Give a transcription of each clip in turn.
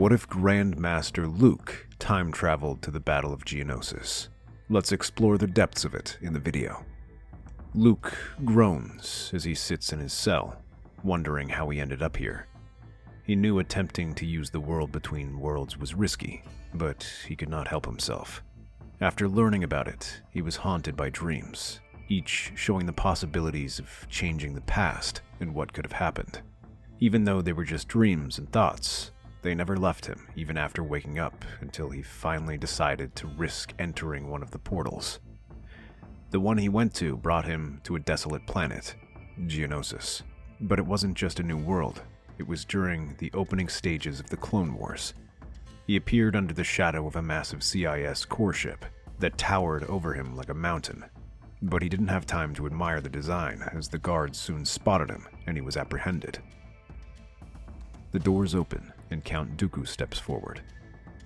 What if Grandmaster Luke time traveled to the Battle of Geonosis? Let's explore the depths of it in the video. Luke groans as he sits in his cell, wondering how he ended up here. He knew attempting to use the world between worlds was risky, but he could not help himself. After learning about it, he was haunted by dreams, each showing the possibilities of changing the past and what could have happened. Even though they were just dreams and thoughts, they never left him even after waking up until he finally decided to risk entering one of the portals. The one he went to brought him to a desolate planet, Geonosis. But it wasn't just a new world, it was during the opening stages of the Clone Wars. He appeared under the shadow of a massive CIS core ship that towered over him like a mountain. But he didn't have time to admire the design, as the guards soon spotted him and he was apprehended. The doors open and Count Dooku steps forward,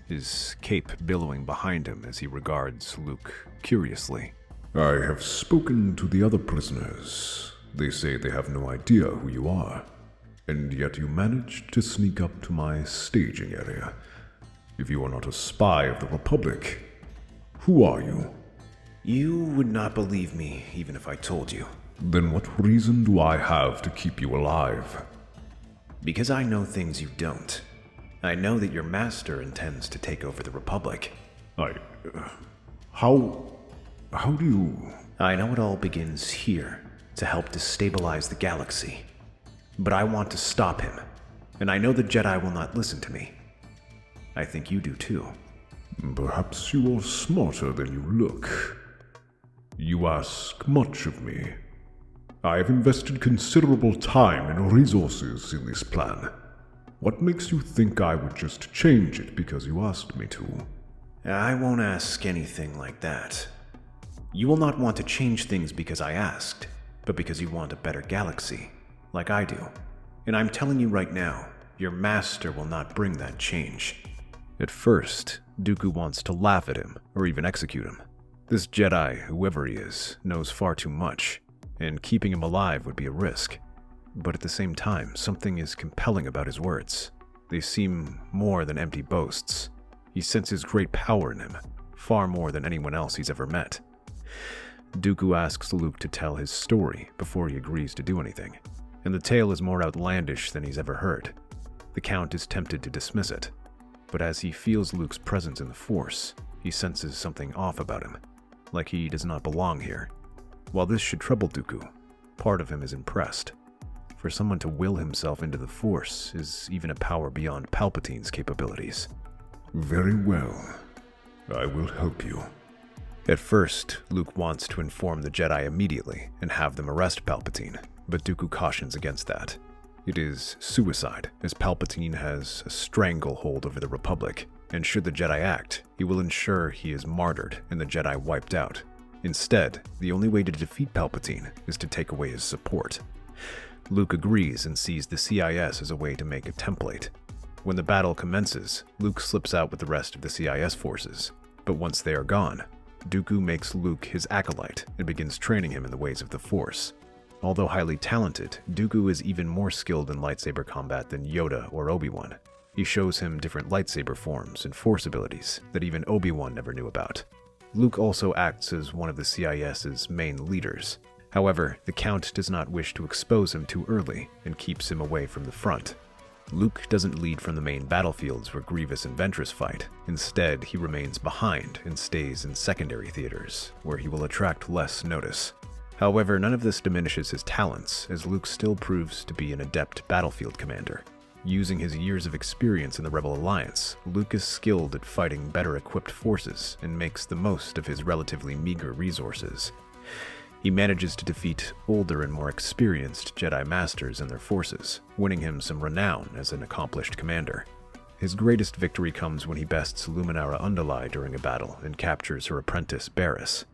his cape billowing behind him as he regards Luke curiously. I have spoken to the other prisoners. They say they have no idea who you are, and yet you managed to sneak up to my staging area. If you are not a spy of the Republic, who are you? You would not believe me even if I told you. Then what reason do I have to keep you alive? Because I know things you don't. I know that your master intends to take over the Republic. How do you... I know it all begins here, to help destabilize the galaxy. But I want to stop him, and I know the Jedi will not listen to me. I think you do too. Perhaps you are smarter than you look. You ask much of me. I have invested considerable time and resources in this plan. What makes you think I would just change it because you asked me to? I won't ask anything like that. You will not want to change things because I asked, but because you want a better galaxy, like I do. And I'm telling you right now, your master will not bring that change. At first, Dooku wants to laugh at him, or even execute him. This Jedi, whoever he is, knows far too much, and keeping him alive would be a risk. But at the same time, something is compelling about his words. They seem more than empty boasts. He senses great power in him, far more than anyone else he's ever met. Dooku asks Luke to tell his story before he agrees to do anything, and the tale is more outlandish than he's ever heard. The Count is tempted to dismiss it, but as he feels Luke's presence in the Force, he senses something off about him, like he does not belong here. While this should trouble Dooku, part of him is impressed. For someone to will himself into the Force is even a power beyond Palpatine's capabilities. Very well. I will help you. At first, Luke wants to inform the Jedi immediately and have them arrest Palpatine, but Dooku cautions against that. It is suicide, as Palpatine has a stranglehold over the Republic, and should the Jedi act, he will ensure he is martyred and the Jedi wiped out. Instead, the only way to defeat Palpatine is to take away his support. Luke agrees and sees the CIS as a way to make a template. When the battle commences, Luke slips out with the rest of the CIS forces, but once they are gone, Dooku makes Luke his acolyte and begins training him in the ways of the Force. Although highly talented, Dooku is even more skilled in lightsaber combat than Yoda or Obi-Wan. He shows him different lightsaber forms and Force abilities that even Obi-Wan never knew about. Luke also acts as one of the CIS's main leaders. However, the Count does not wish to expose him too early and keeps him away from the front. Luke doesn't lead from the main battlefields where Grievous and Ventress fight. Instead, he remains behind and stays in secondary theaters, where he will attract less notice. However, none of this diminishes his talents, as Luke still proves to be an adept battlefield commander. Using his years of experience in the Rebel Alliance, Luke is skilled at fighting better-equipped forces and makes the most of his relatively meager resources. He manages to defeat older and more experienced Jedi Masters and their forces, winning him some renown as an accomplished commander. His greatest victory comes when he bests Luminara Unduli during a battle and captures her apprentice Barriss.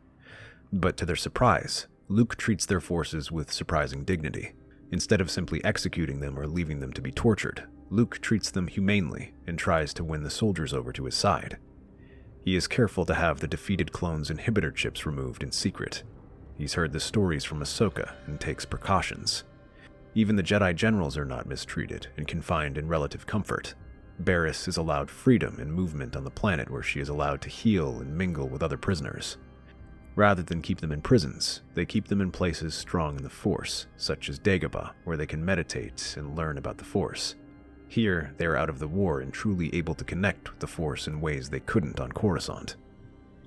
But to their surprise, Luke treats their forces with surprising dignity. Instead of simply executing them or leaving them to be tortured, Luke treats them humanely and tries to win the soldiers over to his side. He is careful to have the defeated clones' inhibitor chips removed in secret. He's heard the stories from Ahsoka and takes precautions. Even the Jedi generals are not mistreated and confined in relative comfort. Barriss is allowed freedom and movement on the planet where she is allowed to heal and mingle with other prisoners. Rather than keep them in prisons, they keep them in places strong in the Force, such as Dagobah, where they can meditate and learn about the Force. Here, they are out of the war and truly able to connect with the Force in ways they couldn't on Coruscant.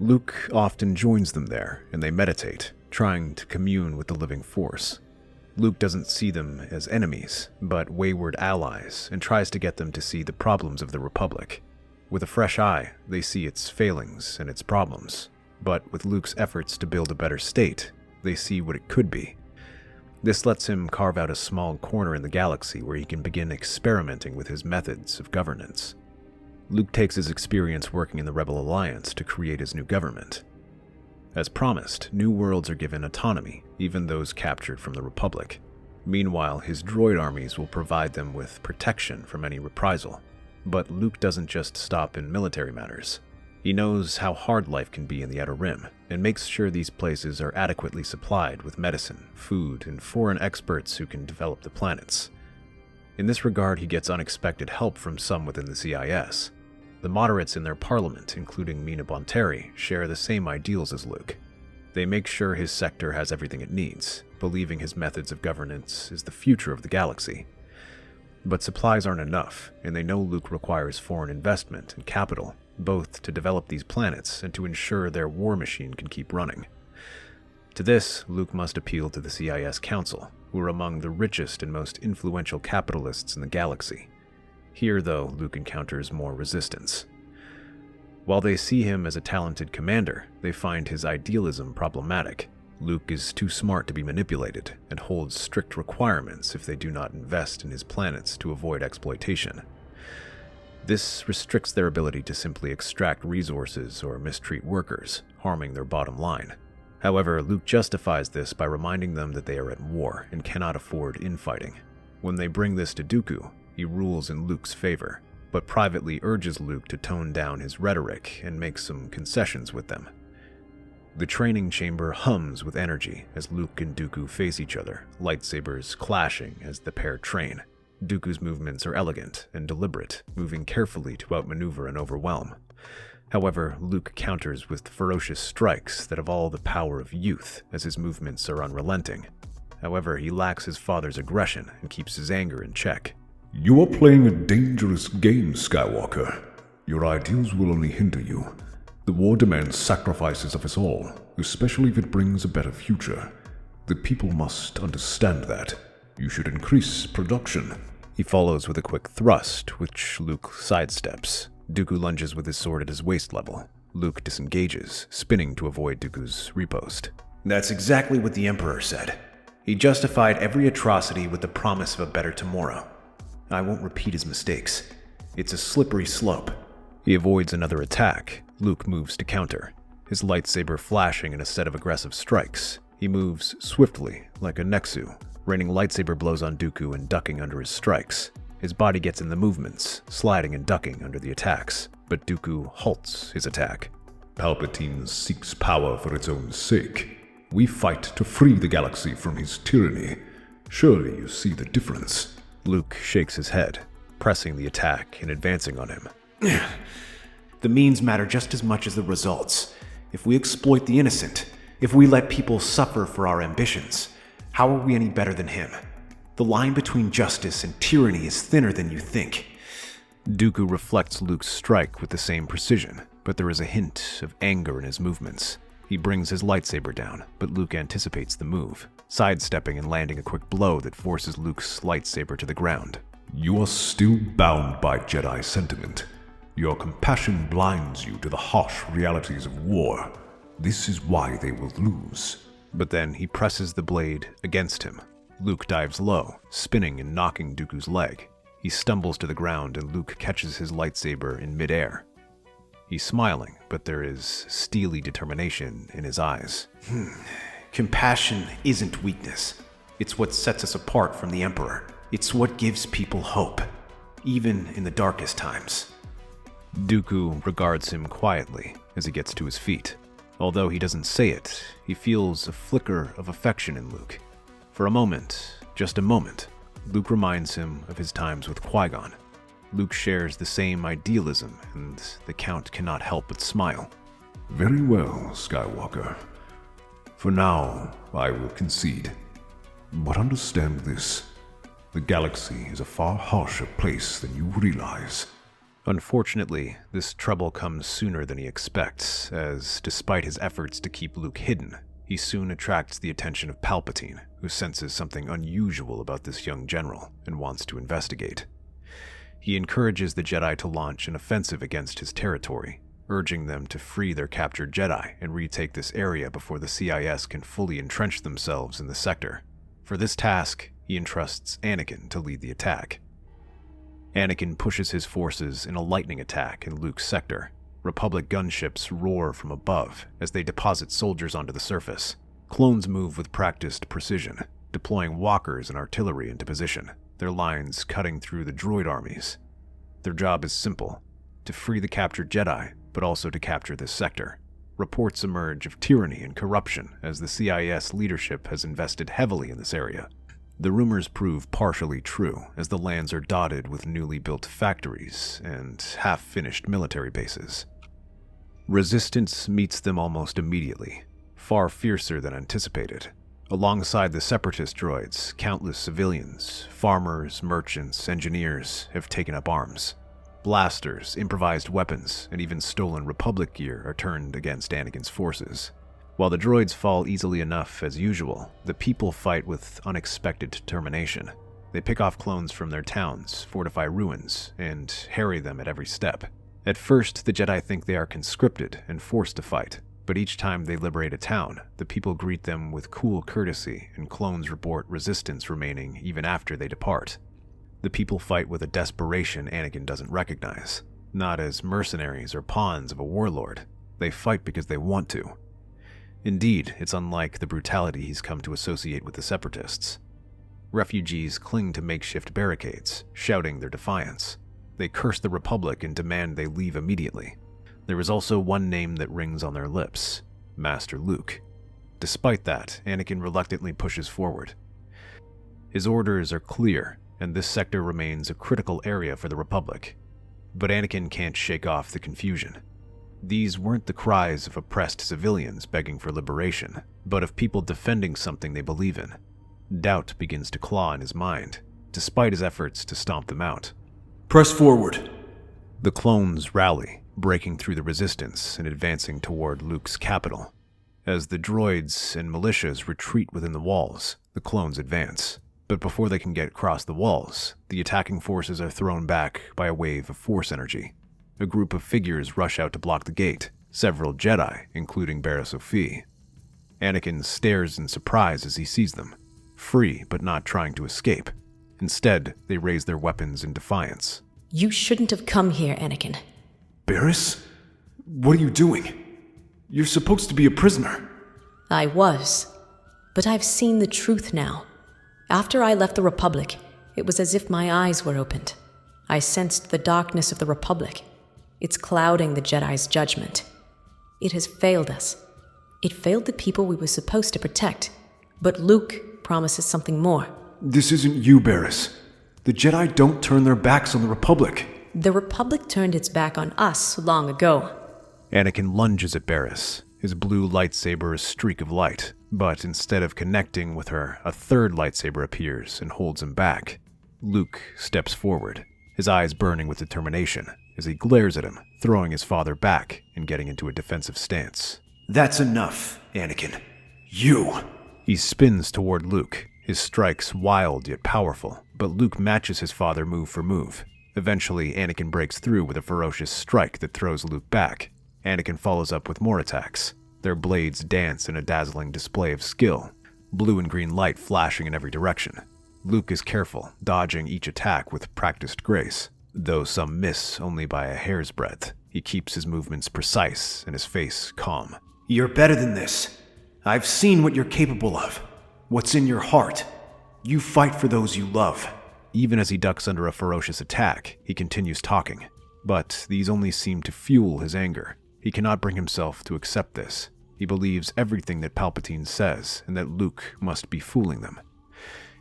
Luke often joins them there, and they meditate, trying to commune with the living Force. Luke doesn't see them as enemies, but wayward allies, and tries to get them to see the problems of the Republic. With a fresh eye, they see its failings and its problems, but with Luke's efforts to build a better state, they see what it could be. This lets him carve out a small corner in the galaxy where he can begin experimenting with his methods of governance. Luke takes his experience working in the Rebel Alliance to create his new government. As promised, new worlds are given autonomy, even those captured from the Republic. Meanwhile, his droid armies will provide them with protection from any reprisal. But Luke doesn't just stop in military matters. He knows how hard life can be in the Outer Rim, and makes sure these places are adequately supplied with medicine, food, and foreign experts who can develop the planets. In this regard, he gets unexpected help from some within the CIS. The moderates in their parliament, including Mina Bonteri, share the same ideals as Luke. They make sure his sector has everything it needs, believing his methods of governance is the future of the galaxy. But supplies aren't enough, and they know Luke requires foreign investment and capital, both to develop these planets and to ensure their war machine can keep running. To this, Luke must appeal to the CIS Council, who are among the richest and most influential capitalists in the galaxy. Here, though, Luke encounters more resistance. While they see him as a talented commander, they find his idealism problematic. Luke is too smart to be manipulated, and holds strict requirements if they do not invest in his planets to avoid exploitation. This restricts their ability to simply extract resources or mistreat workers, harming their bottom line. However, Luke justifies this by reminding them that they are at war and cannot afford infighting. When they bring this to Dooku, he rules in Luke's favor, but privately urges Luke to tone down his rhetoric and make some concessions with them. The training chamber hums with energy as Luke and Dooku face each other, lightsabers clashing as the pair train. Dooku's movements are elegant and deliberate, moving carefully to outmaneuver and overwhelm. However, Luke counters with ferocious strikes that have all the power of youth, as his movements are unrelenting. However, he lacks his father's aggression and keeps his anger in check. You are playing a dangerous game, Skywalker. Your ideals will only hinder you. The war demands sacrifices of us all, especially if it brings a better future. The people must understand that. You should increase production. He follows with a quick thrust, which Luke sidesteps. Dooku lunges with his sword at his waist level. Luke disengages, spinning to avoid Dooku's riposte. That's exactly what the Emperor said. He justified every atrocity with the promise of a better tomorrow. I won't repeat his mistakes. It's a slippery slope. He avoids another attack. Luke moves to counter, his lightsaber flashing in a set of aggressive strikes. He moves swiftly, like a Nexu, raining lightsaber blows on Dooku and ducking under his strikes. His body gets in the movements, sliding and ducking under the attacks, but Dooku halts his attack. Palpatine seeks power for its own sake. We fight to free the galaxy from his tyranny. Surely you see the difference. Luke shakes his head, pressing the attack and advancing on him. The means matter just as much as the results. If we exploit the innocent, if we let people suffer for our ambitions, how are we any better than him? The line between justice and tyranny is thinner than you think. Dooku reflects Luke's strike with the same precision, but there is a hint of anger in his movements. He brings his lightsaber down, but Luke anticipates the move, sidestepping and landing a quick blow that forces Luke's lightsaber to the ground. You are still bound by Jedi sentiment. Your compassion blinds you to the harsh realities of war. This is why they will lose. But then he presses the blade against him. Luke dives low, spinning and knocking Dooku's leg. He stumbles to the ground and Luke catches his lightsaber in midair. He's smiling, but there is steely determination in his eyes. Compassion isn't weakness. It's what sets us apart from the Emperor. It's what gives people hope, even in the darkest times. Dooku regards him quietly as he gets to his feet. Although he doesn't say it, he feels a flicker of affection in Luke. For a moment, just a moment, Luke reminds him of his times with Qui-Gon. Luke shares the same idealism, and the Count cannot help but smile. Very well, Skywalker. For now, I will concede. But understand this. The galaxy is a far harsher place than you realize. Unfortunately, this trouble comes sooner than he expects, as despite his efforts to keep Luke hidden, he soon attracts the attention of Palpatine, who senses something unusual about this young general and wants to investigate. He encourages the Jedi to launch an offensive against his territory, urging them to free their captured Jedi and retake this area before the CIS can fully entrench themselves in the sector. For this task, he entrusts Anakin to lead the attack. Anakin pushes his forces in a lightning attack in Luke's sector. Republic gunships roar from above as they deposit soldiers onto the surface. Clones move with practiced precision, deploying walkers and artillery into position, their lines cutting through the droid armies. Their job is simple: to free the captured Jedi, but also to capture this sector. Reports emerge of tyranny and corruption as the CIS leadership has invested heavily in this area. The rumors prove partially true, as the lands are dotted with newly built factories and half-finished military bases. Resistance meets them almost immediately, far fiercer than anticipated. Alongside the separatist droids, countless civilians, farmers, merchants, engineers have taken up arms. Blasters, improvised weapons, and even stolen Republic gear are turned against Anakin's forces. While the droids fall easily enough as usual, the people fight with unexpected determination. They pick off clones from their towns, fortify ruins, and harry them at every step. At first, the Jedi think they are conscripted and forced to fight, but each time they liberate a town, the people greet them with cool courtesy, and clones report resistance remaining even after they depart. The people fight with a desperation Anakin doesn't recognize, not as mercenaries or pawns of a warlord. They fight because they want to. Indeed, it's unlike the brutality he's come to associate with the Separatists. Refugees cling to makeshift barricades, shouting their defiance. They curse the Republic and demand they leave immediately. There is also one name that rings on their lips: Master Luke. Despite that, Anakin reluctantly pushes forward. His orders are clear, and this sector remains a critical area for the Republic. But Anakin can't shake off the confusion. These weren't the cries of oppressed civilians begging for liberation, but of people defending something they believe in. Doubt begins to claw in his mind, despite his efforts to stomp them out. Press forward. The clones rally, breaking through the resistance and advancing toward Luke's capital. As the droids and militias retreat within the walls, the clones advance. But before they can get across the walls, the attacking forces are thrown back by a wave of force energy. A group of figures rush out to block the gate, several Jedi, including Barra Sophie. Anakin stares in surprise as he sees them, free but not trying to escape. Instead, they raise their weapons in defiance. You shouldn't have come here, Anakin. Barris? What are you doing? You're supposed to be a prisoner. I was. But I've seen the truth now. After I left the Republic, it was as if my eyes were opened. I sensed the darkness of the Republic. It's clouding the Jedi's judgment. It has failed us. It failed the people we were supposed to protect. But Luke promises something more. This isn't you, Barris. The Jedi don't turn their backs on the Republic. The Republic turned its back on us long ago. Anakin lunges at Barris, his blue lightsaber a streak of light, but instead of connecting with her, a third lightsaber appears and holds him back. Luke steps forward, his eyes burning with determination, as he glares at him, throwing his father back and getting into a defensive stance. That's enough, Anakin. You! He spins toward Luke, his strikes wild yet powerful, but Luke matches his father move for move. Eventually, Anakin breaks through with a ferocious strike that throws Luke back. Anakin follows up with more attacks. Their blades dance in a dazzling display of skill, blue and green light flashing in every direction. Luke is careful, dodging each attack with practiced grace. Though some miss only by a hair's breadth, he keeps his movements precise and his face calm. You're better than this. I've seen what you're capable of. What's in your heart. You fight for those you love. Even as he ducks under a ferocious attack, he continues talking. But these only seem to fuel his anger. He cannot bring himself to accept this. He believes everything that Palpatine says, and that Luke must be fooling them.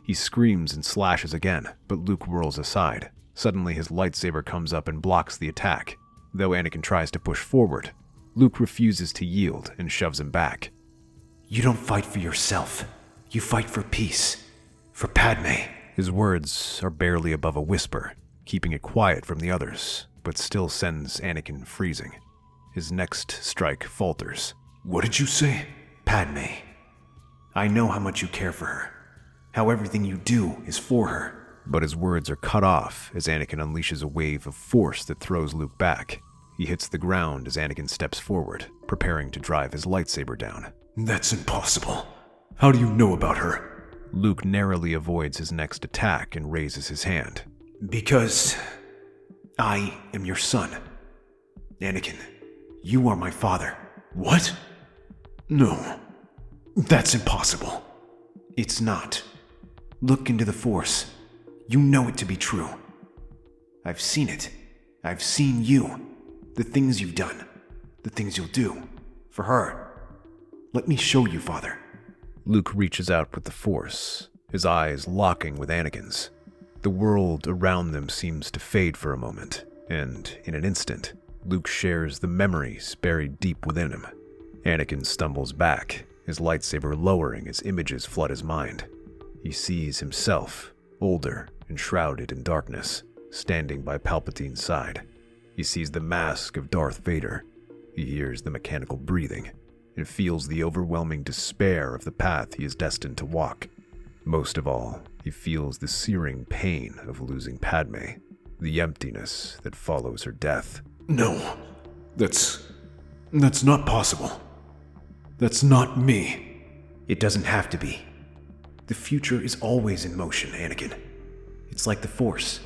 He screams and slashes again, but Luke whirls aside. Suddenly, his lightsaber comes up and blocks the attack. Though Anakin tries to push forward, Luke refuses to yield and shoves him back. You don't fight for yourself. You fight for peace. For Padme. His words are barely above a whisper, keeping it quiet from the others, but still sends Anakin freezing. His next strike falters. What did you say? Padme. I know how much you care for her. How everything you do is for her. But his words are cut off as Anakin unleashes a wave of force that throws Luke back. He hits the ground as Anakin steps forward, preparing to drive his lightsaber down. That's impossible. How do you know about her? Luke narrowly avoids his next attack and raises his hand. Because I am your son. Anakin, you are my father. What? No. That's impossible. It's not. Look into the Force. You know it to be true. I've seen it. I've seen you. The things you've done. The things you'll do. For her. Let me show you, Father. Luke reaches out with the Force, his eyes locking with Anakin's. The world around them seems to fade for a moment, and in an instant, Luke shares the memories buried deep within him. Anakin stumbles back, his lightsaber lowering as images flood his mind. He sees himself, older and shrouded in darkness, standing by Palpatine's side. He sees the mask of Darth Vader. He hears the mechanical breathing and feels the overwhelming despair of the path he is destined to walk. Most of all, he feels the searing pain of losing Padme, the emptiness that follows her death. No, that's not possible. That's not me. It doesn't have to be. The future is always in motion, Anakin. It's like the Force.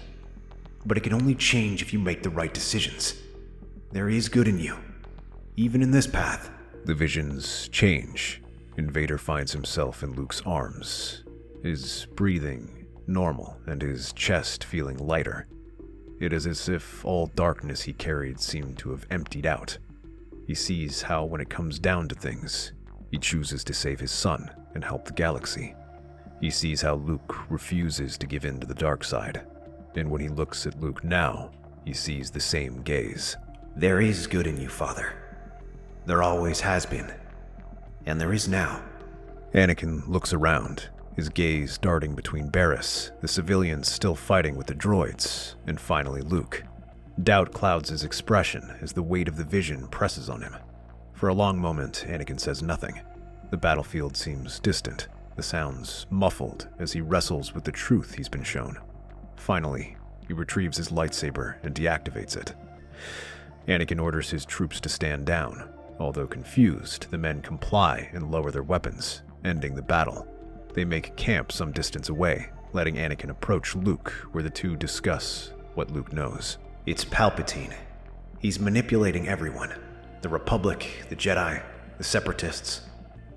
But it can only change if you make the right decisions. There is good in you, even in this path. The visions change, and Vader finds himself in Luke's arms, his breathing normal and his chest feeling lighter. It is as if all darkness he carried seemed to have emptied out. He sees how, when it comes down to things, he chooses to save his son and help the galaxy. He sees how Luke refuses to give in to the dark side, and when he looks at Luke now, he sees the same gaze. There is good in you, Father. There always has been, and there is now. Anakin looks around, his gaze darting between Barriss, the civilians still fighting with the droids, and finally Luke. Doubt clouds his expression as the weight of the vision presses on him. For a long moment, Anakin says nothing. The battlefield seems distant, the sounds muffled as he wrestles with the truth he's been shown. Finally, he retrieves his lightsaber and deactivates it. Anakin orders his troops to stand down. Although confused, the men comply and lower their weapons, ending the battle. They make camp some distance away, letting Anakin approach Luke, where the two discuss what Luke knows. It's Palpatine. He's manipulating everyone. The Republic, the Jedi, the Separatists.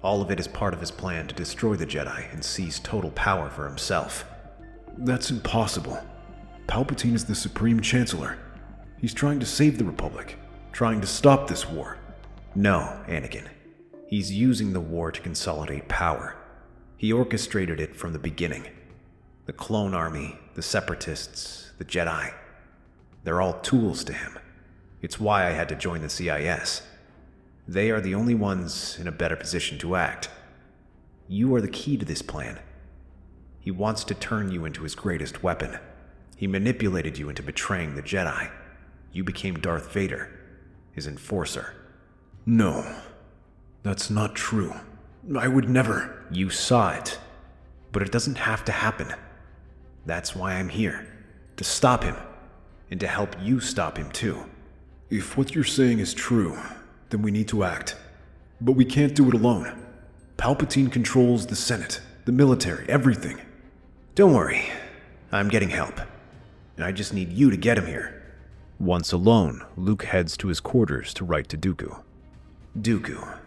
All of it is part of his plan to destroy the Jedi and seize total power for himself. That's impossible. Palpatine is the Supreme Chancellor. He's trying to save the Republic, trying to stop this war. No, Anakin. He's using the war to consolidate power. He orchestrated it from the beginning. The clone army, the Separatists, the Jedi. They're all tools to him. It's why I had to join the CIS. They are the only ones in a better position to act. You are the key to this plan. He wants to turn you into his greatest weapon. He manipulated you into betraying the Jedi. You became Darth Vader, his enforcer. No, that's not true. I would never. You saw it, but it doesn't have to happen. That's why I'm here, to stop him, and to help you stop him too. If what you're saying is true, then we need to act. But we can't do it alone. Palpatine controls the Senate, the military, everything. Don't worry, I'm getting help. And I just need you to get him here. Once alone, Luke heads to his quarters to write to Dooku. Dooku,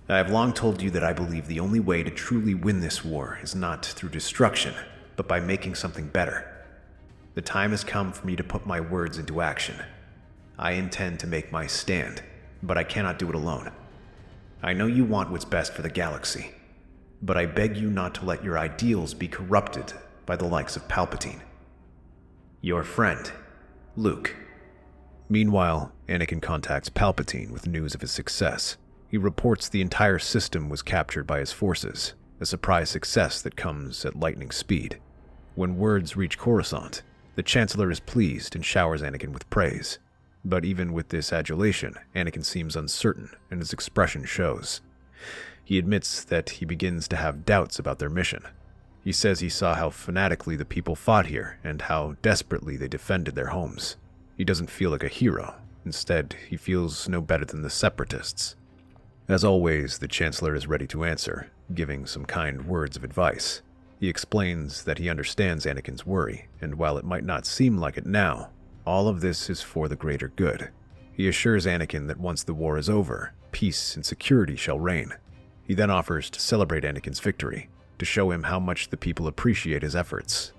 I have long told you that I believe the only way to truly win this war is not through destruction, but by making something better. The time has come for me to put my words into action. I intend to make my stand, but I cannot do it alone. I know you want what's best for the galaxy, but I beg you not to let your ideals be corrupted by the likes of Palpatine. Your friend, Luke. Meanwhile, Anakin contacts Palpatine with news of his success. He reports the entire system was captured by his forces, a surprise success that comes at lightning speed. When words reach Coruscant, the Chancellor is pleased and showers Anakin with praise. But even with this adulation, Anakin seems uncertain, and his expression shows. He admits that he begins to have doubts about their mission. He says he saw how fanatically the people fought here, and how desperately they defended their homes. He doesn't feel like a hero. Instead, he feels no better than the Separatists. As always, the Chancellor is ready to answer, giving some kind words of advice. He explains that he understands Anakin's worry, and while it might not seem like it now, all of this is for the greater good. He assures Anakin that once the war is over, peace and security shall reign. He then offers to celebrate Anakin's victory, to show him how much the people appreciate his efforts.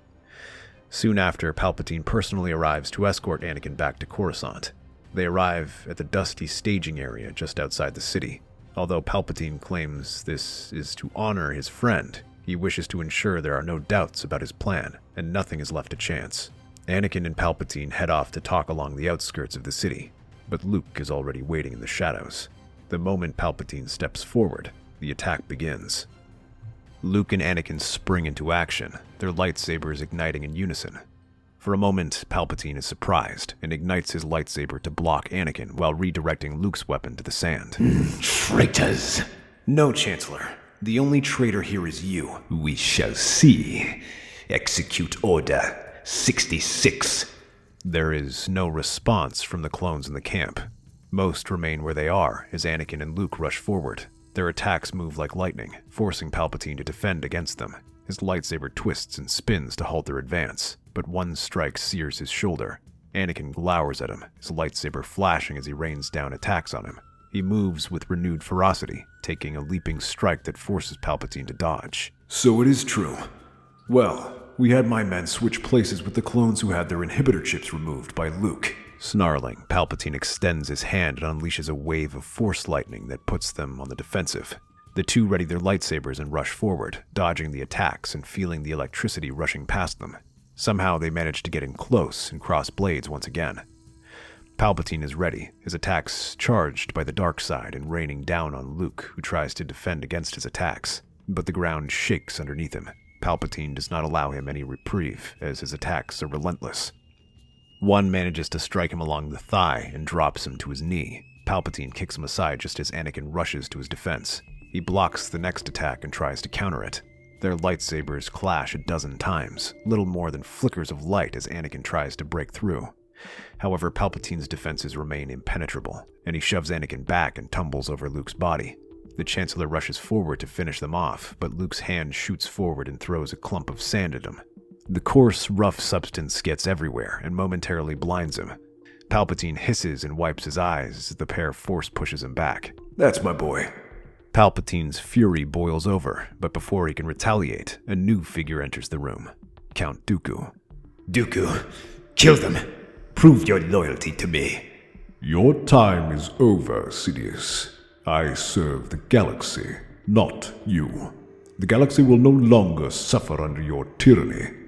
Soon after, Palpatine personally arrives to escort Anakin back to Coruscant. They arrive at the dusty staging area just outside the city. Although Palpatine claims this is to honor his friend, he wishes to ensure there are no doubts about his plan, and nothing is left to chance. Anakin and Palpatine head off to talk along the outskirts of the city, but Luke is already waiting in the shadows. The moment Palpatine steps forward, the attack begins. Luke and Anakin spring into action, their lightsabers igniting in unison. For a moment, Palpatine is surprised and ignites his lightsaber to block Anakin while redirecting Luke's weapon to the sand. Traitors! No, Chancellor. The only traitor here is you. We shall see. Execute Order 66. There is no response from the clones in the camp. Most remain where they are as Anakin and Luke rush forward. Their attacks move like lightning, forcing Palpatine to defend against them. His lightsaber twists and spins to halt their advance, but one strike sears his shoulder. Anakin glowers at him, his lightsaber flashing as he rains down attacks on him. He moves with renewed ferocity, taking a leaping strike that forces Palpatine to dodge. So it is true. Well, we had my men switch places with the clones who had their inhibitor chips removed by Luke. Snarling, Palpatine extends his hand and unleashes a wave of force lightning that puts them on the defensive. The two ready their lightsabers and rush forward, dodging the attacks and feeling the electricity rushing past them. Somehow they manage to get in close and cross blades once again. Palpatine is ready, his attacks charged by the dark side and raining down on Luke, who tries to defend against his attacks. But the ground shakes underneath him. Palpatine does not allow him any reprieve, as his attacks are relentless. One manages to strike him along the thigh and drops him to his knee. Palpatine kicks him aside just as Anakin rushes to his defense. He blocks the next attack and tries to counter it. Their lightsabers clash a dozen times, little more than flickers of light as Anakin tries to break through. However, Palpatine's defenses remain impenetrable, and he shoves Anakin back and tumbles over Luke's body. The Chancellor rushes forward to finish them off, but Luke's hand shoots forward and throws a clump of sand at him. The coarse, rough substance gets everywhere and momentarily blinds him. Palpatine hisses and wipes his eyes as the pair force pushes him back. That's my boy. Palpatine's fury boils over, but before he can retaliate, a new figure enters the room. Count Dooku. Dooku, kill them. Prove your loyalty to me. Your time is over, Sidious. I serve the galaxy, not you. The galaxy will no longer suffer under your tyranny.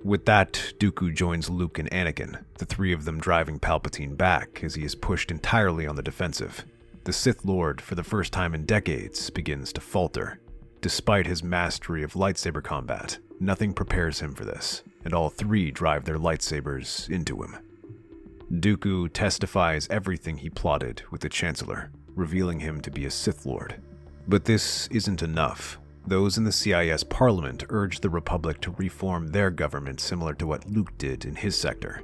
With that, Dooku joins Luke and Anakin, the three of them driving Palpatine back as he is pushed entirely on the defensive. The Sith Lord, for the first time in decades, begins to falter. Despite his mastery of lightsaber combat, nothing prepares him for this, and all three drive their lightsabers into him. Dooku testifies everything he plotted with the Chancellor, revealing him to be a Sith Lord. But this isn't enough. Those in the CIS Parliament urge the Republic to reform their government similar to what Luke did in his sector.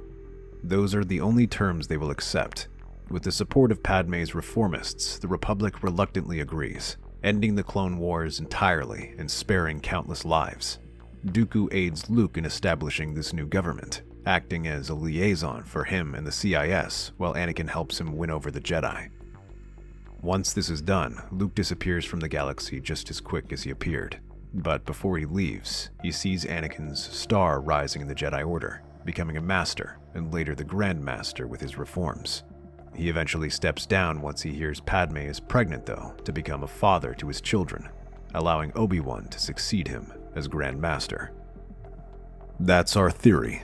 Those are the only terms they will accept. With the support of Padme's reformists, the Republic reluctantly agrees, ending the Clone Wars entirely and sparing countless lives. Dooku aids Luke in establishing this new government, acting as a liaison for him and the CIS, while Anakin helps him win over the Jedi. Once this is done, Luke disappears from the galaxy just as quick as he appeared. But before he leaves, he sees Anakin's star rising in the Jedi Order, becoming a master, and later the Grandmaster with his reforms. He eventually steps down once he hears Padme is pregnant, though, to become a father to his children, allowing Obi-Wan to succeed him as Grand Master. That's our theory.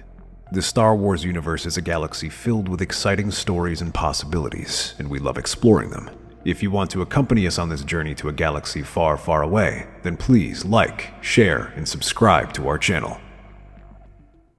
The Star Wars universe is a galaxy filled with exciting stories and possibilities, and we love exploring them. If you want to accompany us on this journey to a galaxy far, far away, then please like, share, and subscribe to our channel.